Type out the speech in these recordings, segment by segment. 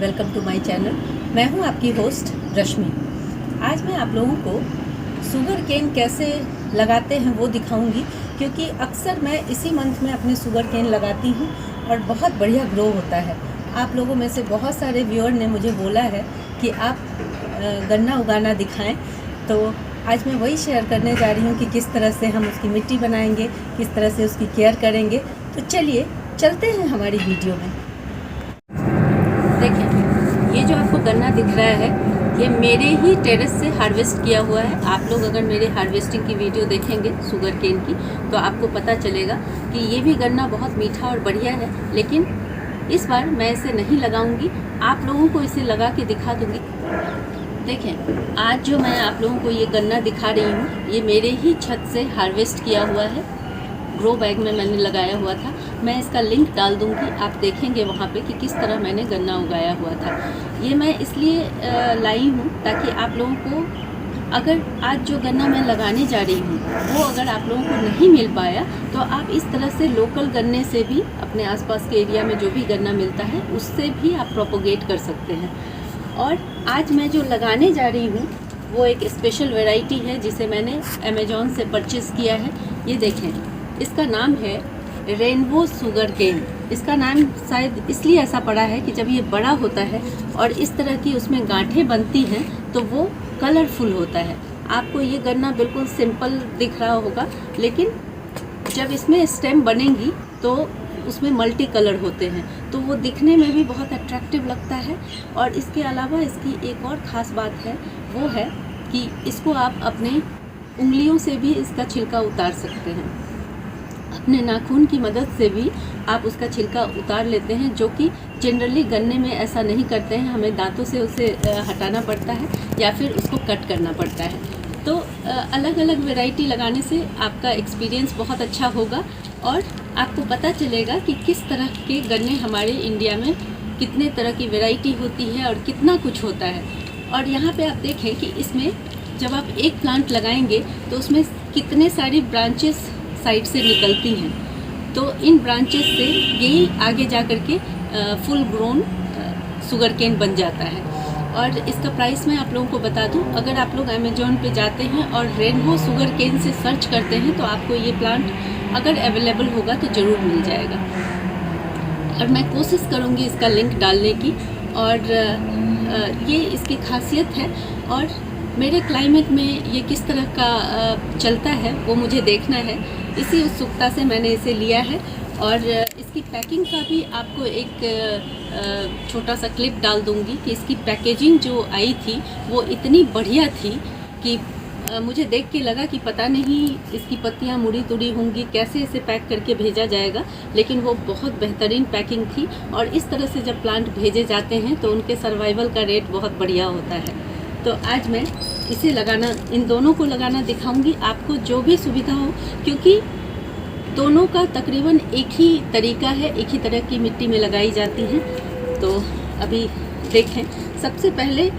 Welcome to my channel. मैं हूं आपकी होस्ट रश्मि। आज मैं आप लोगों को शुगर केन कैसे लगाते हैं वो दिखाऊंगी, क्योंकि अक्सर मैं इसी मंथ में अपने शुगर केन लगाती हूं और बहुत बढ़िया ग्रो होता है। आप लोगों में से बहुत सारे व्यूअर ने मुझे बोला है कि आप गन्ना उगाना दिखाएं, तो आज मैं वही शेयर करने जा रही हूँ कि किस तरह से हम उसकी मिट्टी बनाएंगे, किस तरह से उसकी केयर करेंगे। तो चलिए चलते हैं हमारी वीडियो में। देखिए, ये जो आपको गन्ना दिख रहा है, ये मेरे ही टेरेस से हार्वेस्ट किया हुआ है। आप लोग अगर मेरे हार्वेस्टिंग की वीडियो देखेंगे शुगर केन की, तो आपको पता चलेगा कि ये भी गन्ना बहुत मीठा और बढ़िया है। लेकिन इस बार मैं इसे नहीं लगाऊंगी, आप लोगों को इसे लगा के दिखा दूंगी। देखें, आज जो मैं आप लोगों को ये गन्ना दिखा रही हूँ, ये मेरे ही छत से हार्वेस्ट किया हुआ है। ग्रो बैग में मैंने लगाया हुआ था। मैं इसका लिंक डाल दूंगी, आप देखेंगे वहाँ पे कि किस तरह मैंने गन्ना उगाया हुआ था। ये मैं इसलिए लाई हूँ ताकि आप लोगों को, अगर आज जो गन्ना मैं लगाने जा रही हूँ वो अगर आप लोगों को नहीं मिल पाया, तो आप इस तरह से लोकल गन्ने से भी, अपने आसपास के एरिया में जो भी गन्ना मिलता है उससे भी आप प्रोपोगेट कर सकते हैं। और आज मैं जो लगाने जा रही हूँ वो एक स्पेशल वैरायटी है जिसे मैंने अमेज़ॉन से परचेज़ किया है। ये देखें, इसका नाम है रेनबो शुगर केन। इसका नाम शायद इसलिए ऐसा पड़ा है कि जब ये बड़ा होता है और इस तरह की उसमें गांठें बनती हैं तो वो कलरफुल होता है। आपको ये गन्ना बिल्कुल सिंपल दिख रहा होगा, लेकिन जब इसमें स्टेम बनेंगी तो उसमें मल्टी कलर होते हैं, तो वो दिखने में भी बहुत अट्रैक्टिव लगता है। और इसके अलावा इसकी एक और ख़ास बात है, वो है कि इसको आप अपने उंगलियों से भी इसका छिलका उतार सकते हैं। अपने नाखून की मदद से भी आप उसका छिलका उतार लेते हैं, जो कि जनरली गन्ने में ऐसा नहीं करते हैं। हमें दांतों से उसे हटाना पड़ता है या फिर उसको कट करना पड़ता है। तो अलग अलग वैरायटी लगाने से आपका एक्सपीरियंस बहुत अच्छा होगा और आपको पता चलेगा कि किस तरह के गन्ने हमारे इंडिया में, कितने तरह की वैरायटी होती है और कितना कुछ होता है। और यहाँ पे आप देखें कि इसमें जब आप एक प्लांट लगाएंगे तो उसमें कितने सारी ब्रांचेस साइड से निकलती हैं, तो इन ब्रांचेस से यही आगे जा कर के फुल ग्रोन शुगर केन बन जाता है। और इसका प्राइस मैं आप लोगों को बता दूं, अगर आप लोग अमेज़ॉन पे जाते हैं और रेनबो शुगर केन से सर्च करते हैं तो आपको ये प्लांट अगर अवेलेबल होगा तो ज़रूर मिल जाएगा। और मैं कोशिश करूँगी इसका लिंक डालने की। और ये इसकी खासियत है, और मेरे क्लाइमेट में ये किस तरह का चलता है वो मुझे देखना है। इसी उत्सुकता से मैंने इसे लिया है। और इसकी पैकिंग का भी आपको एक छोटा सा क्लिप डाल दूंगी कि इसकी पैकेजिंग जो आई थी वो इतनी बढ़िया थी कि मुझे देख के लगा कि पता नहीं इसकी पत्तियां मुड़ी तुड़ी होंगी, कैसे इसे पैक करके भेजा जाएगा। लेकिन वो बहुत बेहतरीन पैकिंग थी, और इस तरह से जब प्लांट भेजे जाते हैं तो उनके सर्वाइवल का रेट बहुत बढ़िया होता है। तो आज मैं इसे लगाना, इन दोनों को लगाना दिखाऊंगी, आपको जो भी सुविधा हो, क्योंकि दोनों का तकरीबन एक ही तरीका है, एक ही तरह की मिट्टी में लगाई जाती हैं। तो अभी देखें, सबसे पहले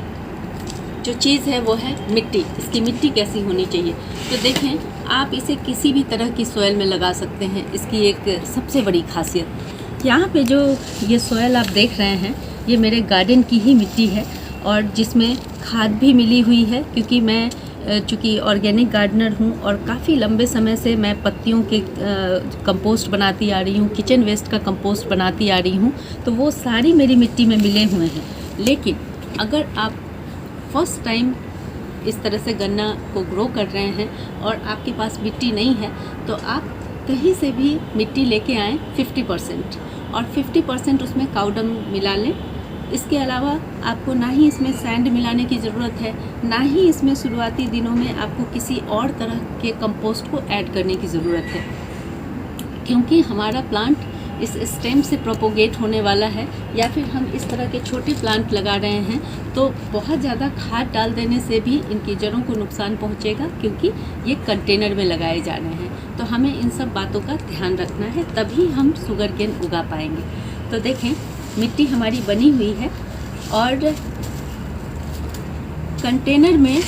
जो चीज़ है वो है मिट्टी। इसकी मिट्टी कैसी होनी चाहिए, तो देखें, आप इसे किसी भी तरह की सॉइल में लगा सकते हैं। इसकी एक सबसे बड़ी खासियत, यहाँ पे जो ये सॉइल आप देख रहे हैं, ये मेरे गार्डन की ही मिट्टी है और जिसमें खाद भी मिली हुई है, क्योंकि मैं चूँकि ऑर्गेनिक गार्डनर हूँ और काफ़ी लंबे समय से मैं पत्तियों के कंपोस्ट बनाती आ रही हूँ, किचन वेस्ट का कंपोस्ट बनाती आ रही हूँ, तो वो सारी मेरी मिट्टी में मिले हुए हैं। लेकिन अगर आप फर्स्ट टाइम इस तरह से गन्ना को ग्रो कर रहे हैं और आपके पास मिट्टी नहीं है, तो आप कहीं से भी मिट्टी लेके आएँ 50%, और 50% उसमें काउडंग मिला लें। इसके अलावा आपको ना ही इसमें सैंड मिलाने की ज़रूरत है, ना ही इसमें शुरुआती दिनों में आपको किसी और तरह के कंपोस्ट को ऐड करने की ज़रूरत है, क्योंकि हमारा प्लांट इस स्टेम से प्रोपोगेट होने वाला है। या फिर हम इस तरह के छोटे प्लांट लगा रहे हैं तो बहुत ज़्यादा खाद डाल देने से भी इनकी जड़ों को नुकसान पहुंचेगा, क्योंकि ये कंटेनर में लगाए जा रहे हैं। तो हमें इन सब बातों का ध्यान रखना है, तभी हम शुगर केन उगा पाएंगे। तो देखें, मिट्टी हमारी बनी हुई है और कंटेनर में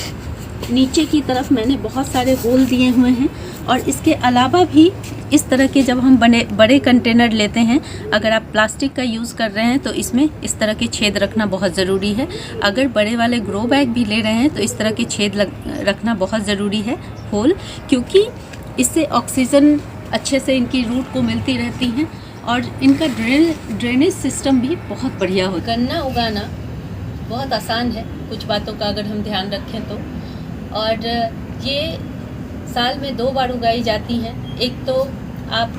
नीचे की तरफ मैंने बहुत सारे होल दिए हुए हैं, और इसके अलावा भी इस तरह के जब हम बड़े कंटेनर लेते हैं, अगर आप प्लास्टिक का यूज़ कर रहे हैं तो इसमें इस तरह के छेद रखना बहुत ज़रूरी है। अगर बड़े वाले ग्रो बैग भी ले रहे हैं तो इस तरह के छेद रखना बहुत ज़रूरी है, होल, क्योंकि इससे ऑक्सीजन अच्छे से इनकी रूट को मिलती रहती हैं और इनका ड्रेनेज सिस्टम भी बहुत बढ़िया हो। गन्ना उगाना बहुत आसान है कुछ बातों का अगर हम ध्यान रखें तो, और ये साल में 2 बार उगाई जाती हैं। एक तो आप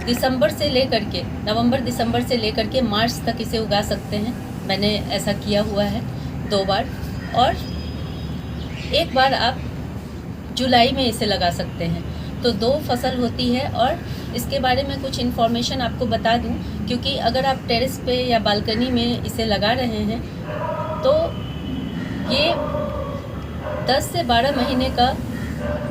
दिसंबर से लेकर के नवंबर दिसंबर से लेकर के मार्च तक इसे उगा सकते हैं। मैंने ऐसा किया हुआ है 2 बार, और एक बार आप जुलाई में इसे लगा सकते हैं। तो 2 फसल होती है। और इसके बारे में कुछ इन्फॉर्मेशन आपको बता दूं, क्योंकि अगर आप टेरेस पे या बालकनी में इसे लगा रहे हैं तो ये 10 से 12 महीने का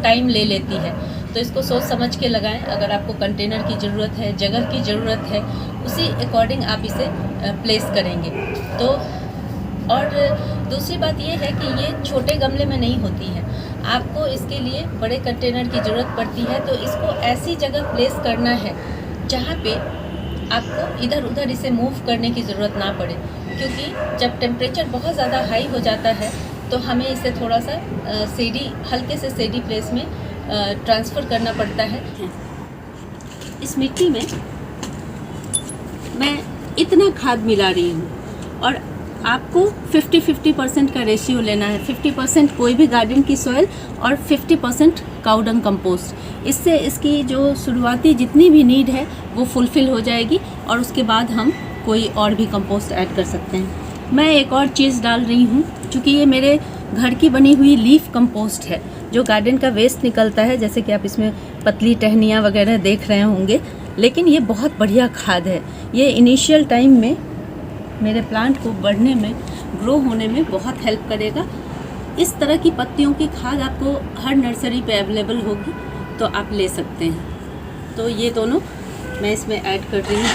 टाइम ले लेती है। तो इसको सोच समझ के लगाएं। अगर आपको कंटेनर की ज़रूरत है, जगह की ज़रूरत है, उसी अकॉर्डिंग आप इसे प्लेस करेंगे। तो और दूसरी बात ये है कि ये छोटे गमले में नहीं होती है, आपको इसके लिए बड़े कंटेनर की ज़रूरत पड़ती है। तो इसको ऐसी जगह प्लेस करना है जहाँ पे आपको इधर उधर इसे मूव करने की ज़रूरत ना पड़े, क्योंकि जब टेम्परेचर बहुत ज़्यादा हाई हो जाता है तो हमें इसे थोड़ा सा हल्के से सेडी प्लेस में ट्रांसफ़र करना पड़ता है। इस मिट्टी में मैं इतना खाद मिला रही हूँ और आपको 50-50% का रेशियो लेना है। 50% कोई भी गार्डन की सॉइल और 50% काऊ डंग कंपोस्ट। इससे इसकी जो शुरुआती जितनी भी नीड है वो फुलफ़िल हो जाएगी और उसके बाद हम कोई और भी कंपोस्ट ऐड कर सकते हैं। मैं एक और चीज़ डाल रही हूँ, क्योंकि ये मेरे घर की बनी हुई लीफ कंपोस्ट है, जो गार्डन का वेस्ट निकलता है, जैसे कि आप इसमें पतली टहनियाँ वगैरह देख रहे होंगे, लेकिन ये बहुत बढ़िया खाद है। ये इनिशियल टाइम में मेरे प्लांट को बढ़ने में, ग्रो होने में बहुत हेल्प करेगा। इस तरह की पत्तियों की खाद आपको हर नर्सरी पे अवेलेबल होगी, तो आप ले सकते हैं। तो ये दोनों मैं इसमें ऐड कर रही हूँ।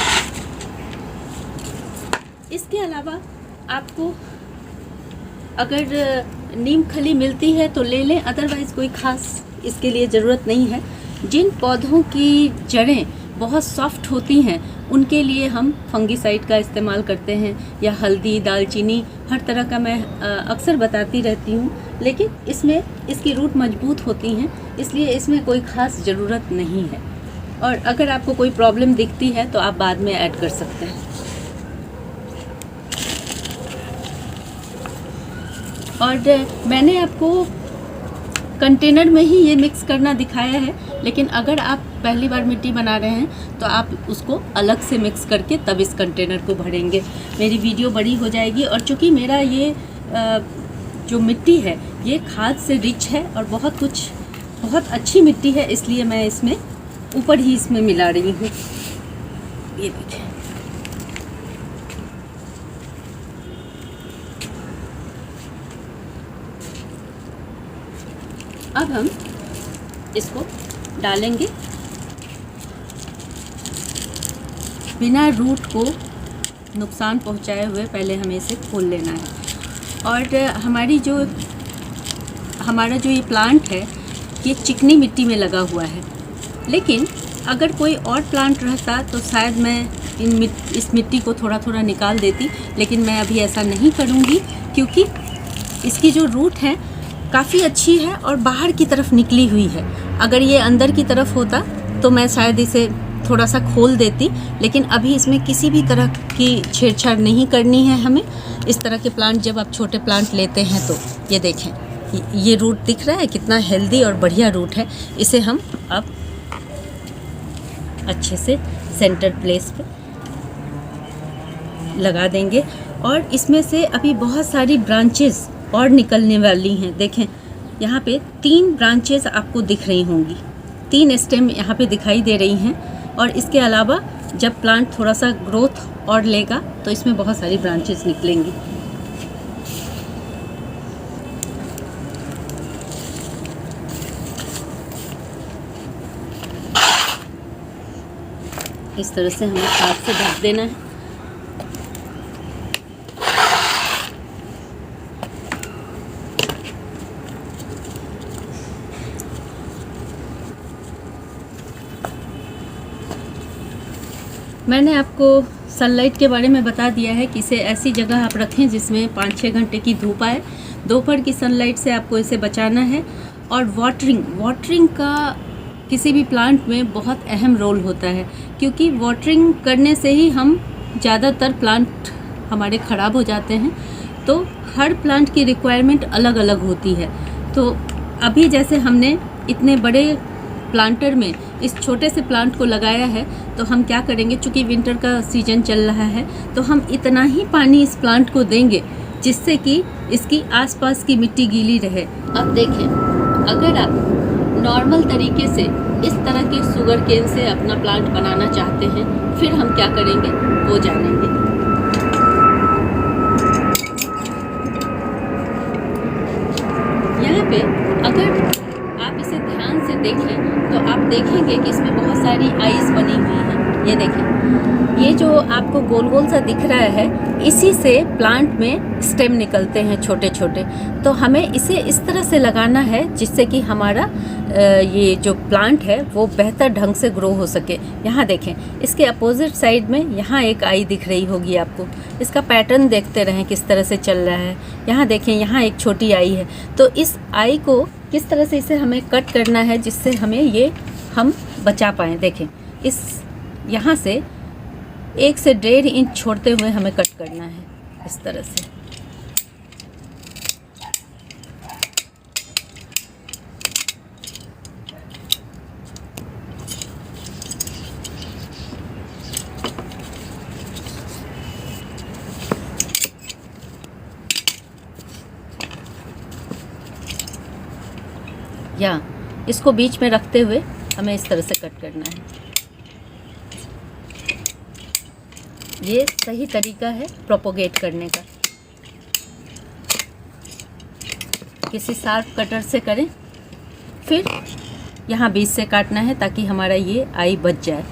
इसके अलावा आपको अगर नीम खली मिलती है तो ले लें, अदरवाइज़ कोई ख़ास इसके लिए ज़रूरत नहीं है। जिन पौधों की जड़ें बहुत सॉफ्ट होती हैं उनके लिए हम फंगीसाइड का इस्तेमाल करते हैं, या हल्दी, दालचीनी, हर तरह का मैं अक्सर बताती रहती हूँ। लेकिन इसमें इसकी रूट मजबूत होती हैं, इसलिए इसमें कोई ख़ास ज़रूरत नहीं है। और अगर आपको कोई प्रॉब्लम दिखती है तो आप बाद में ऐड कर सकते हैं। और मैंने आपको कंटेनर में ही ये मिक्स करना दिखाया है, लेकिन अगर आप पहली बार मिट्टी बना रहे हैं तो आप उसको अलग से मिक्स करके तब इस कंटेनर को भरेंगे। मेरी वीडियो बड़ी हो जाएगी, और चूँकि मेरा ये जो मिट्टी है ये खाद से रिच है और बहुत अच्छी मिट्टी है, इसलिए मैं इसमें ऊपर ही इसमें मिला रही हूँ। ये देखिए, अब हम इसको डालेंगे। बिना रूट को नुकसान पहुंचाए हुए पहले हमें इसे खोल लेना है। और हमारा जो ये प्लांट है ये चिकनी मिट्टी में लगा हुआ है, लेकिन अगर कोई और प्लांट रहता तो शायद मैं इस मिट्टी को थोड़ा थोड़ा निकाल देती, लेकिन मैं अभी ऐसा नहीं करूँगी, क्योंकि इसकी जो रूट है काफ़ी अच्छी है और बाहर की तरफ निकली हुई है। अगर ये अंदर की तरफ होता तो मैं शायद इसे थोड़ा सा खोल देती, लेकिन अभी इसमें किसी भी तरह की छेड़छाड़ नहीं करनी है हमें। इस तरह के प्लांट जब आप छोटे प्लांट लेते हैं तो ये देखें, ये रूट दिख रहा है कितना हेल्दी और बढ़िया रूट है। इसे हम अब अच्छे से सेंटर प्लेस पे लगा देंगे, और इसमें से अभी बहुत सारी ब्रांचेस और निकलने वाली हैं। देखें, यहाँ पे 3 ब्रांचेस आपको दिख रही होंगी, 3 स्टेम यहाँ पे दिखाई दे रही हैं। और इसके अलावा जब प्लांट थोड़ा सा ग्रोथ और लेगा तो इसमें बहुत सारी ब्रांचेस निकलेंगी। इस तरह से हमें खाद से ढक देना है। मैंने आपको सनलाइट के बारे में बता दिया है कि इसे ऐसी जगह आप रखें जिसमें 5-6 घंटे की धूप आए। दोपहर की सनलाइट से आपको इसे बचाना है। और वाटरिंग का किसी भी प्लांट में बहुत अहम रोल होता है, क्योंकि वाटरिंग करने से ही हम ज़्यादातर प्लांट हमारे ख़राब हो जाते हैं। तो हर प्लांट की रिक्वायरमेंट अलग अलग होती है। तो अभी जैसे हमने इतने बड़े प्लांटर में इस छोटे से प्लांट को लगाया है, तो हम क्या करेंगे, चूँकि विंटर का सीजन चल रहा है, तो हम इतना ही पानी इस प्लांट को देंगे जिससे कि इसकी आसपास की मिट्टी गीली रहे। अब देखें, अगर आप नॉर्मल तरीके से इस तरह के शुगर केन से अपना प्लांट बनाना चाहते हैं, फिर हम क्या करेंगे वो जानेंगे। यहाँ पे अगर आप इसे ध्यान से देखें तो आप देखेंगे कि इसमें बहुत सारी आइज़ बनी हुई हैं। ये देखें, ये जो आपको गोल गोल सा दिख रहा है, इसी से प्लांट में स्टेम निकलते हैं छोटे छोटे। तो हमें इसे इस तरह से लगाना है जिससे कि हमारा ये जो प्लांट है वो बेहतर ढंग से ग्रो हो सके। यहाँ देखें, इसके अपोजिट साइड में यहाँ एक आई दिख रही होगी आपको। इसका पैटर्न देखते रहें किस तरह से चल रहा है। यहाँ देखें, यहाँ एक छोटी आई है। तो इस आई को किस तरह से इसे हमें कट करना है जिससे हमें ये हम बचा पाएँ। देखें, इस यहाँ से 1 से 1.5 इंच छोड़ते हुए हमें कट करना है इस तरह से। या इसको बीच में रखते हुए हमें इस तरह से कट करना है। ये सही तरीका है प्रोपोगेट करने का। किसी शार्प कटर से करें, फिर यहाँ बीच से काटना है ताकि हमारा ये आई बच जाए।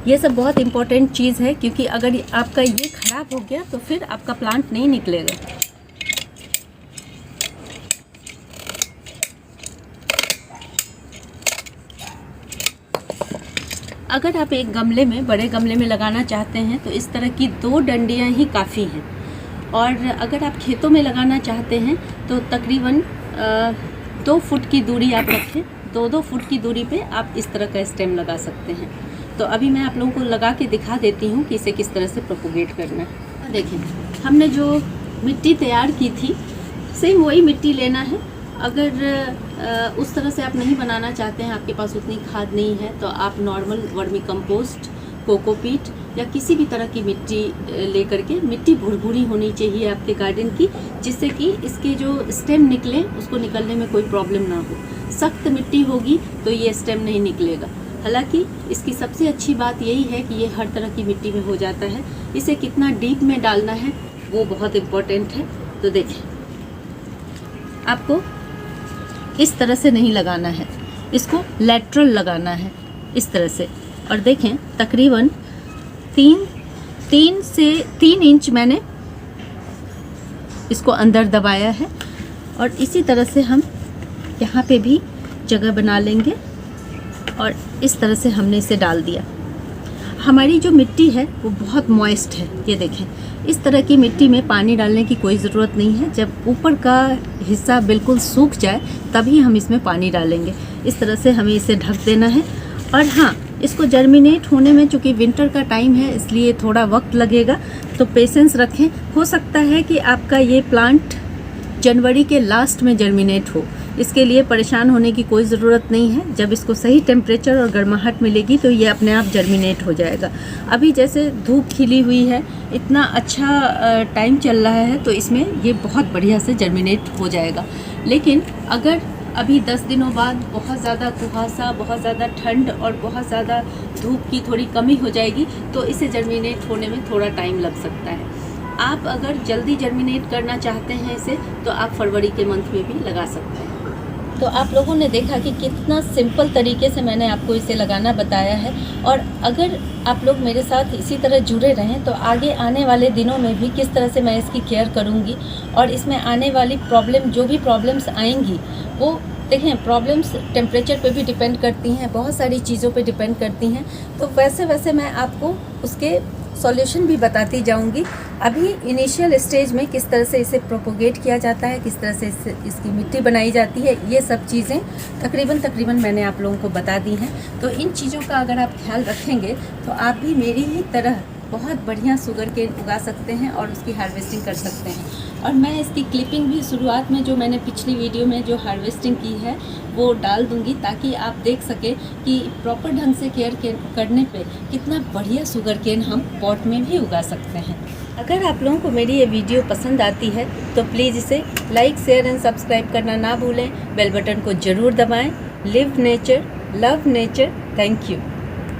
ये सब बहुत इम्पोर्टेंट चीज़ है, क्योंकि अगर आपका ये ख़राब हो गया तो फिर आपका प्लांट नहीं निकलेगा। अगर आप एक गमले में, बड़े गमले में लगाना चाहते हैं तो इस तरह की 2 डंडियाँ ही काफ़ी हैं। और अगर आप खेतों में लगाना चाहते हैं तो तकरीबन 2 फुट की दूरी आप रखें। 2-2 फुट की दूरी पे आप इस तरह का स्टेम लगा सकते हैं। तो अभी मैं आप लोगों को लगा के दिखा देती हूँ कि इसे किस तरह से प्रोपोगेट करना है। देखें, हमने जो मिट्टी तैयार की थी, सेम वही मिट्टी लेना है। अगर उस तरह से आप नहीं बनाना चाहते हैं, आपके पास उतनी खाद नहीं है, तो आप नॉर्मल वर्मी कंपोस्ट, कोकोपीट या किसी भी तरह की मिट्टी लेकर के, मिट्टी भुरभुरी होनी चाहिए आपके गार्डन की, जिससे कि इसके जो स्टेम निकले उसको निकलने में कोई प्रॉब्लम ना हो। सख्त मिट्टी होगी तो ये स्टेम नहीं निकलेगा। हालांकि इसकी सबसे अच्छी बात यही है कि ये हर तरह की मिट्टी में हो जाता है। इसे कितना डीप में डालना है वो बहुत इम्पोर्टेंट है। तो देखें, आपको इस तरह से नहीं लगाना है, इसको लैटरल लगाना है इस तरह से। और देखें, तकरीबन 3 इंच मैंने इसको अंदर दबाया है। और इसी तरह से हम यहाँ पे भी जगह बना लेंगे और इस तरह से हमने इसे डाल दिया। हमारी जो मिट्टी है वो बहुत मॉइस्ट है। ये देखें, इस तरह की मिट्टी में पानी डालने की कोई ज़रूरत नहीं है। जब ऊपर का हिस्सा बिल्कुल सूख जाए तभी हम इसमें पानी डालेंगे। इस तरह से हमें इसे ढक देना है। और हाँ, इसको जर्मिनेट होने में, चूँकि विंटर का टाइम है इसलिए थोड़ा वक्त लगेगा, तो पेशेंस रखें। हो सकता है कि आपका ये प्लांट जनवरी के लास्ट में जर्मिनेट हो। इसके लिए परेशान होने की कोई ज़रूरत नहीं है। जब इसको सही टेम्परेचर और गर्माहट मिलेगी तो ये अपने आप जर्मिनेट हो जाएगा। अभी जैसे धूप खिली हुई है, इतना अच्छा टाइम चल रहा है, तो इसमें ये बहुत बढ़िया से जर्मिनेट हो जाएगा। लेकिन अगर अभी 10 दिनों बाद बहुत ज़्यादा कुहासा, बहुत ज़्यादा ठंड और बहुत ज़्यादा धूप की थोड़ी कमी हो जाएगी, तो इसे जर्मिनेट होने में थोड़ा टाइम लग सकता है। आप अगर जल्दी जर्मिनेट करना चाहते हैं इसे, तो आप फरवरी के मंथ में भी लगा सकते हैं। तो आप लोगों ने देखा कि कितना सिंपल तरीके से मैंने आपको इसे लगाना बताया है। और अगर आप लोग मेरे साथ इसी तरह जुड़े रहें तो आगे आने वाले दिनों में भी किस तरह से मैं इसकी केयर करूंगी और इसमें आने वाली प्रॉब्लम, जो भी प्रॉब्लम्स आएंगी, वो देखिए प्रॉब्लम्स टेम्परेचर पे भी डिपेंड करती हैं, बहुत सारी चीज़ों पे डिपेंड करती हैं, तो वैसे वैसे मैं आपको उसके सॉल्यूशन भी बताती जाऊंगी। अभी इनिशियल स्टेज में किस तरह से इसे प्रोपोगेट किया जाता है, किस तरह से इसकी मिट्टी बनाई जाती है, ये सब चीज़ें तकरीबन मैंने आप लोगों को बता दी हैं। तो इन चीज़ों का अगर आप ख्याल रखेंगे तो आप भी मेरी ही तरह बहुत बढ़िया शुगर केन उगा सकते हैं और उसकी हार्वेस्टिंग कर सकते हैं। और मैं इसकी क्लिपिंग भी शुरुआत में जो मैंने पिछली वीडियो में जो हार्वेस्टिंग की है वो डाल दूंगी, ताकि आप देख सकें कि प्रॉपर ढंग से केयर करने पे कितना बढ़िया शुगर केन हम पॉट में भी उगा सकते हैं। अगर आप लोगों को मेरी ये वीडियो पसंद आती है तो प्लीज़ इसे लाइक, शेयर एंड सब्सक्राइब करना ना भूलें। बेल बटन को ज़रूर दबाएँ। Live nature, love nature. Thank you.